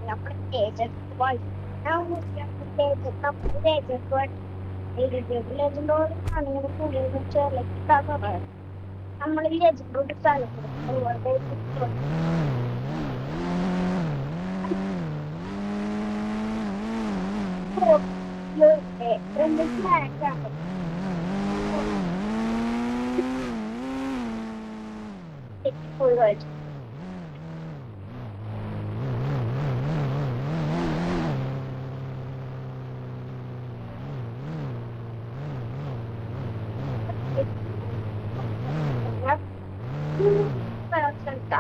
നമ്മൾ തേജസ് നമ്മൾ ഈ ലെജൻഡോട് സ്ഥലം രണ്ട് സ്നാക്കാണ് ഫുൾ കഴിച്ചു.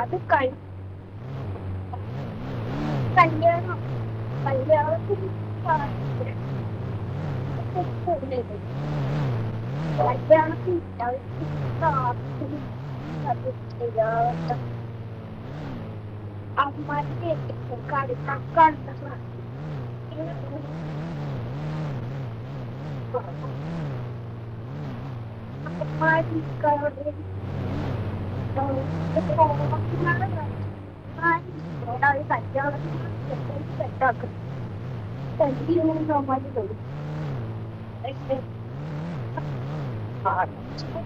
അത് കല്യാണം കല്യാണത്തിന് അമ്മമാരുടെ സെറ്റാക്കും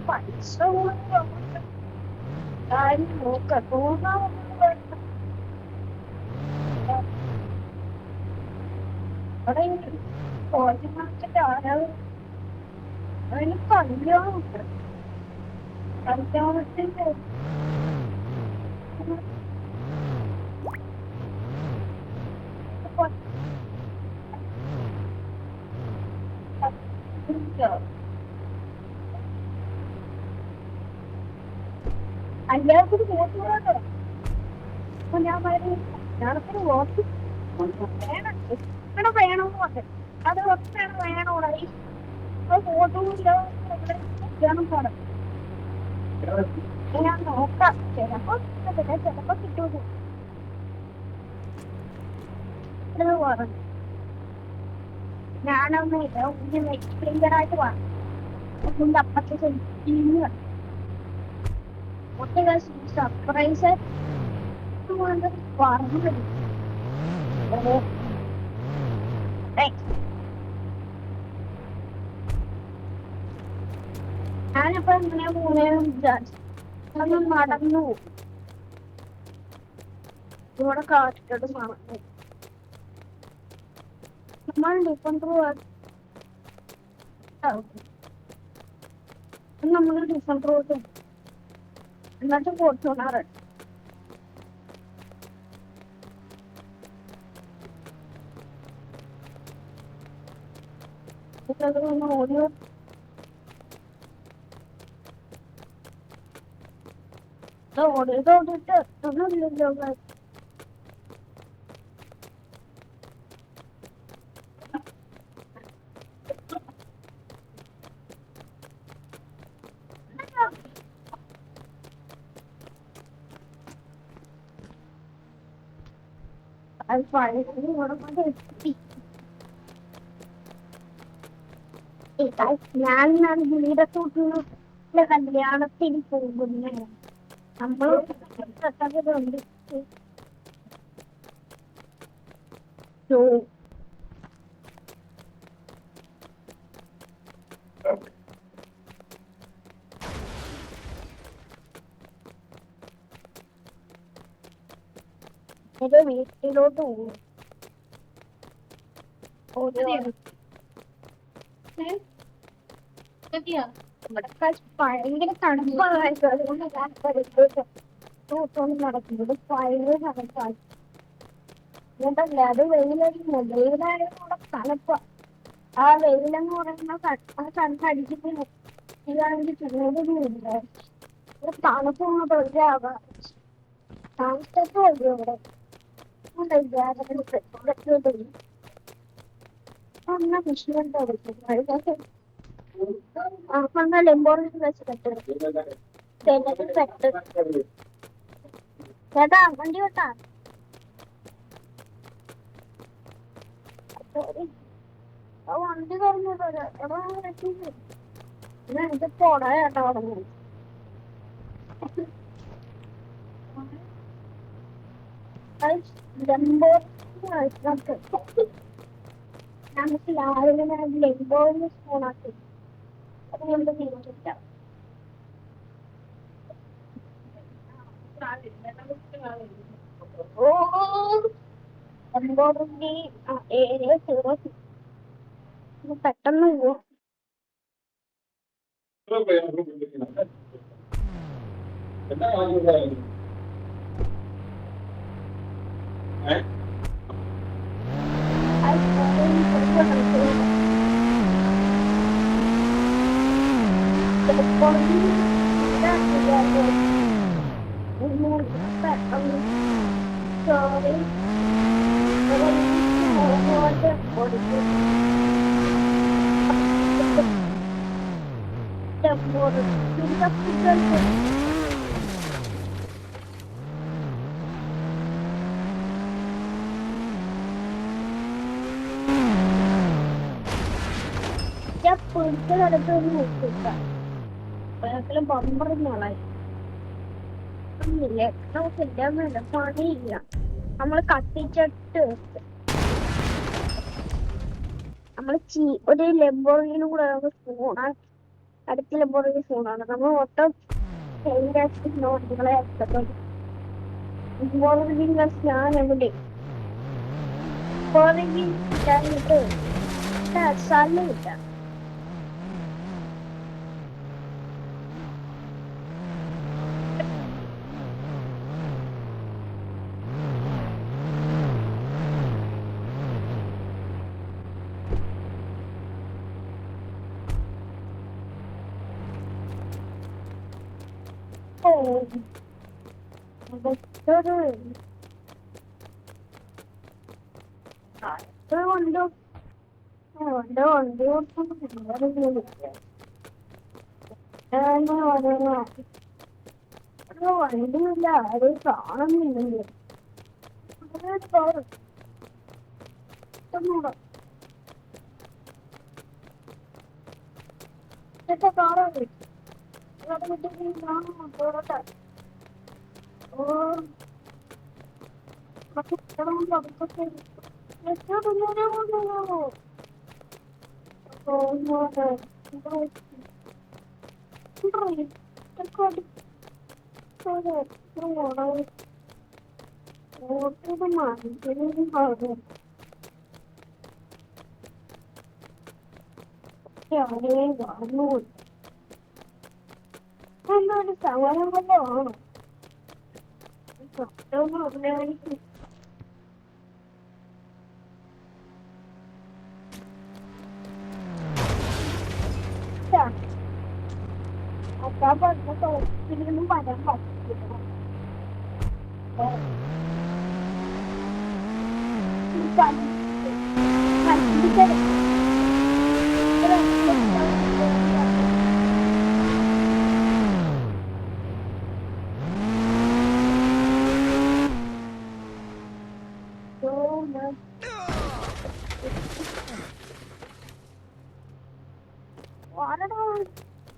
പൈസ മാർക്കറ്റ് ആരാണ് അതിന് കല്യാണമുണ്ട്. കല്യാണത്തിന്റെ കല്യാണത്തിന് പോയിട്ടുള്ളത് അപ്പൊ ഞാൻ കല്യാണത്തിന് വോട്ട് വേണം ഇവിടെ വേണമെന്ന് പറഞ്ഞു. അത് ഒട്ടാണ് വേണോടെ ഫോട്ടോയില്ല കല്യാണം പോണം. ഞാൻ നോക്കാം ചിലപ്പോ ചിലപ്പോ കിട്ടൂല പറഞ്ഞു. ഞാനൊന്നുമില്ല ഒന്ന് എക്സ്പീരിയറായിട്ട് പറഞ്ഞു. അപ്പത്തെ സർപ്രൈസ് പറഞ്ഞു. ഞാനിപ്പോ എങ്ങനെ മൂന്നേന്ന് വിചാരിച്ചു നടന്നു ഇവിടെ കാറ്റിട്ട് മറന്നു. നമ്മൾ ഡിഫറെന്റ് നമ്മൾ ഡിഫറെന്റ് റോഡ് എന്നിട്ട് ഫോർച്യൂണർ ഓഡിയോ ഓടിയിട്ട് ഒന്നുമില്ലല്ലോ. അത് പഴയ ഞാൻ ഗുളിയുടെ കൂട്ടുള്ള കല്യാണത്തിന് പോകുന്ന നമ്മൾ പെട്ടതുണ്ട്. എന്റെ വീട്ടിലോട്ട് പോകും. ഭയങ്കര തണുപ്പായിട്ട് അതുകൊണ്ട് നടക്കുന്നത് ഭയങ്കര തണുപ്പായി. എന്നിട്ടല്ല അത് വെയിലടിക്കുന്നു. വെയിലായാലും കൂടെ തണുപ്പ. ആ വെയിലെന്ന് പറയുന്ന തണുപ്പ് അടിച്ചിട്ട് ഇതാണെങ്കിൽ ചൂടൊന്നുമില്ല. തണുപ്പൊന്നും തൊഴിലാകാം. തണുപ്പൊക്കെ വരും ഇവിടെ. വിഷയമുണ്ടോ ചേട്ടാ വണ്ടി വിട്ടാ വണ്ടി തുറന്നിട്ടോ എനിക്ക് പോടാ ചേട്ടാ പറഞ്ഞു. ജംബോ നമുക്ക് രാവിലെ ലെങ്കോന്ന് സ്പൂണാക്കി അത് കൊണ്ട് തിരിച്ചില്ല. ഓ ലെങ്കോറിന്റെ ഏരിയ സീറോ പെട്ടെന്ന് പോവും. ഞാൻ പിടിച്ചെടുത്തൊന്ന് നോക്കില്ല ബമ്പറിഞ്ഞോളായി നമുക്കില്ല പണിയില്ല. നമ്മള് കത്തിച്ചിട്ട് നമ്മള് ഒരു ലംബോർഗിനും കൂടെ ഫോണാണ്, അടുത്ത ലംബോർഗിന് ഫോണാണ്. നമ്മൾ മൊത്തം നോട്ടുകളെ ഞാൻ എവിടെ ഇല്ലാഞ്ഞിട്ട് സ്ഥലമില്ല. വണ്ടിയില്ല, അത് കാണുന്നില്ല. കാറ് എന്തൊരു സമയം വല്ലോ ആണ്. ഇതിനും വരാൻ പറ്റില്ല.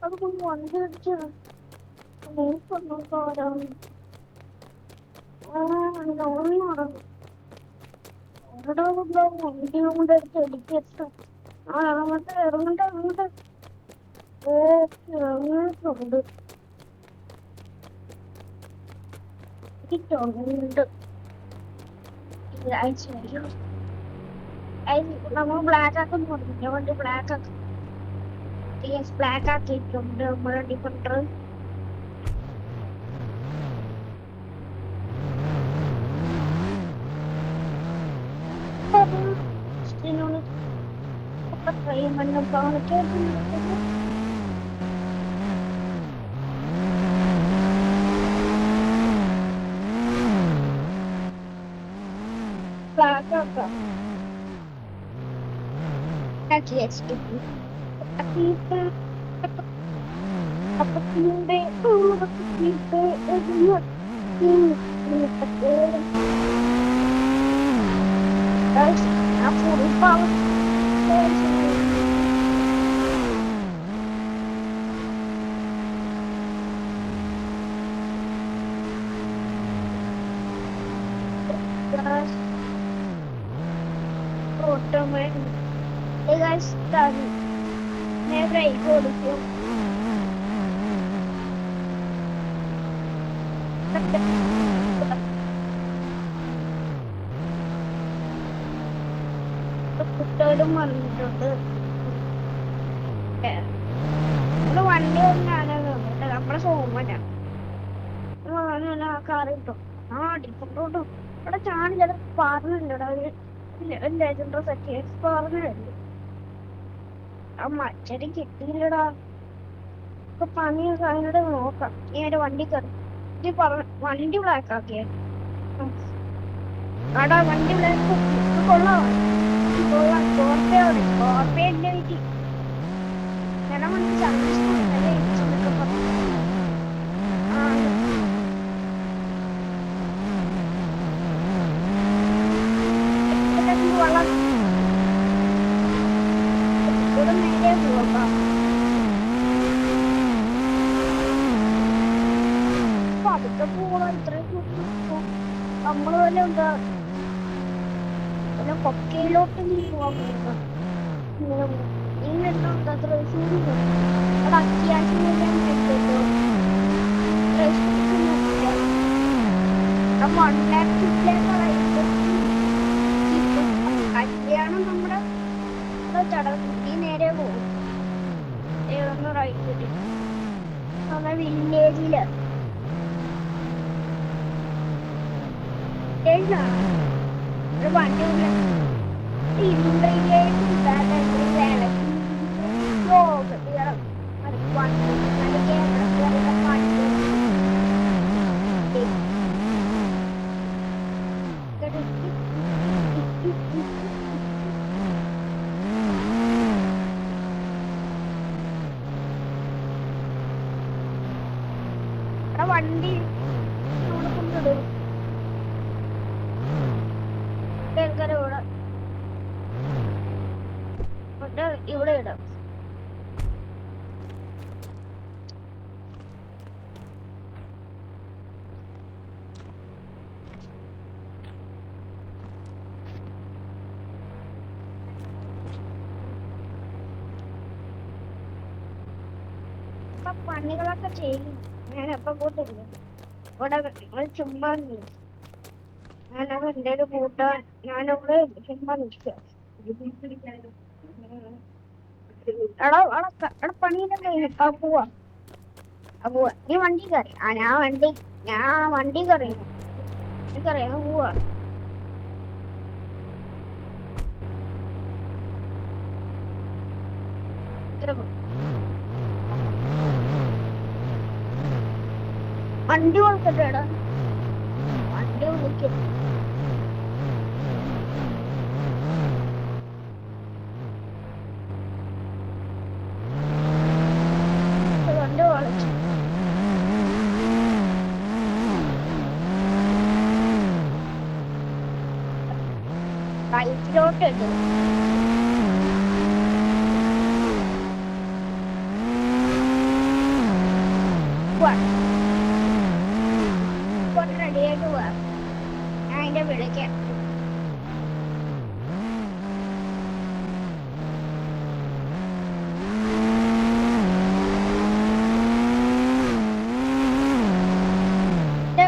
അതുകൊണ്ട് വണ്ടി അടിച്ചു വണ്ടി കൊണ്ട് എടുത്ത് അങ്ങോട്ട് ഇറങ്ങണ്ട്. ഇറങ്ങിയിട്ടുണ്ട്. നമ്മൾ ബ്ലാക്ക് ആക്കുന്നു പറഞ്ഞു. വണ്ടി ബ്ലാക്ക് ആക്കി ബ്ലാക്ക് ആക്കിയിട്ടുണ്ട് നമ്മുടെ ഡിഫൻഡർ. ബ്ലാക്ക് ആക്കാം. ഓട്ടോമാറ്റിക് ബ്രേക്ക് കൊടുക്കും. കുട്ടികളും വന്നിട്ടുണ്ട്. നമ്മുടെ വണ്ടി ഞാനാണ് നമ്മുടെ സോമനാ കാറ് കിട്ടും. ആ ഡിഫറോട്ടും ഇവിടെ ചാണി ചില പറഞ്ഞില്ലടാ ലെജൻഡർ സെറ്റ് പറഞ്ഞിട്ടുണ്ട്. ആ മച്ചടി കിട്ടിയില്ലടാ. ഇപ്പൊ പണിയൊക്കെ അതിനോട് നോക്കാം. നീ എന്റെ വണ്ടി കയറി വണ്ടി ബ്ലാക്ക് ആക്കിയ ആടാ വണ്ടി ബ്ലാക്ക് കൊള്ളാം. സ്കോർപ്പിയോ എന്റെ വീട്ടിൽ ഞാൻ വണ്ടി വെള്ളം ഇവിടെ നേരെ പോകാം. പതുക്കെ പോകണം. ഇത്രയും നമ്മള് പോലെ എന്താ പിന്നെ കൊക്കയിലോട്ട് നീ പോവാൻ പോകുക. ഇങ്ങനെന്തോ അവിടെ അത്യാവശ്യം കല്യാണം നമ്മുടെ ചടങ്ങ് നേരെ പോകും. റൈറ്റ് നമ്മുടെ വില്ലേജില് ഒരു വണ്ടി വണ്ടി കൊണ്ടിടും. ഇവിടെ ഇടാം. പണികളൊക്കെ ചെയ്യും. ഞാൻ എപ്പ പോട്ടില്ല. ഇവിടെ ചുമ്മാ ഞാനത് എന്റെ ഒരു കൂട്ടാൻ ഞാനവിടെ ചുമ്മാ നിൽക്കുക. എടാ പണിയൊക്കെ കഴിഞ്ഞ പോവാ. നീ വണ്ടി കയറി. ഞാൻ വണ്ടി കയറി എനിക്കറിയാം പോവാ. വണ്ടി കൊടുക്കട്ടെടാ. വണ്ടി വിളിക്കും. വണ്ടി വിളിച്ചു. റൈറ്റിലോട്ട് ഇട്ടു. റെഡിയായിട്ട് പോവാ. ഞാൻ അതിന്റെ വിളിക്കാം.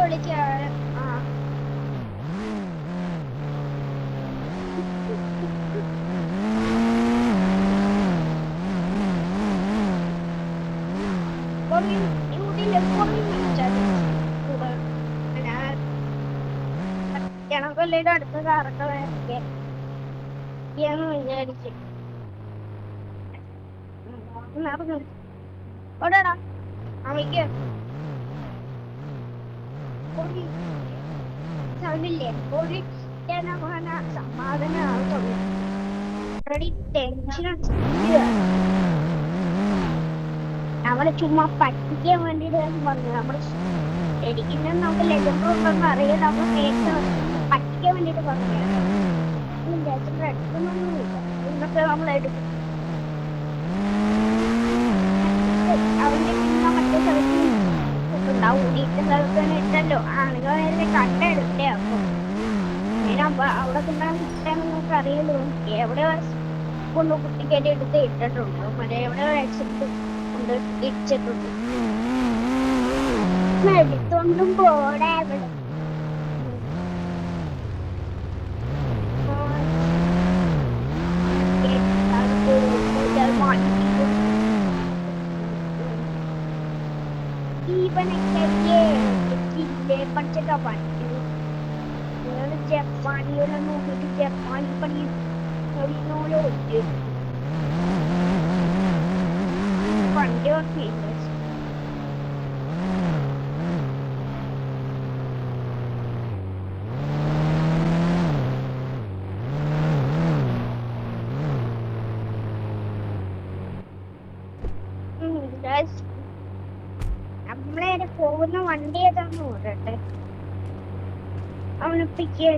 വിളിക്കാം. ഞങ്ങൾക്കെല്ലാം അടുത്ത കാറൊക്കെ വേണമെന്ന് വിചാരിച്ച് ഓടാടാ. അമ്മയ്ക്ക് സൗണ്ടില്ലേ ഒരു സമാധാനമാകത്തുള്ളൂ. ഓൾറെഡി ടെൻഷൻ നമ്മള് ചുമ്മാ പറ്റിക്കാൻ വേണ്ടിട്ട് പറഞ്ഞു. നമ്മള് ശരിക്കും നമുക്ക് ലജൻഡൊന്നും അറിയാം. നമ്മൾ പറ്റിക്കാൻ വേണ്ടിട്ട് പറഞ്ഞു. ലജൻഡ് എടുക്കുന്നൊന്നുമില്ല. ഇന്നൊക്കെ നമ്മൾ എടുക്കും. അവന്റെ പിന്നെ മറ്റേ സ്ഥലത്ത് ഊടിയിട്ട സ്ഥലത്ത് തന്നെ ഇട്ടല്ലോ. ആളുകൾ കണ്ടെടുത്തേ. അപ്പൊ അവിടെ അറിയുള്ളൂ എവിടെ കൊണ്ട് കുട്ടിക്കേറ്റി എടുത്ത് ഇട്ടിട്ടുണ്ട് മറ്റേ എവിടെ ആക്സിഡന്റ് കൊണ്ട് ഇടിച്ചിട്ടുണ്ട് എടുത്തോണ്ടും പോടെ അവിടെ ഇവനൊക്കെ പഠിച്ചിട്ടാ പറ്റൂ ജപ്പാനികളെ നോക്കിയിട്ട് ജപ്പാനി പണി ോലോ വണ്ടി ഓർമ്മയില്ല നമ്മളെ പോകുന്ന വണ്ടി ഏതാന്ന് നോക്കട്ടെ അവനെ പിക്ക്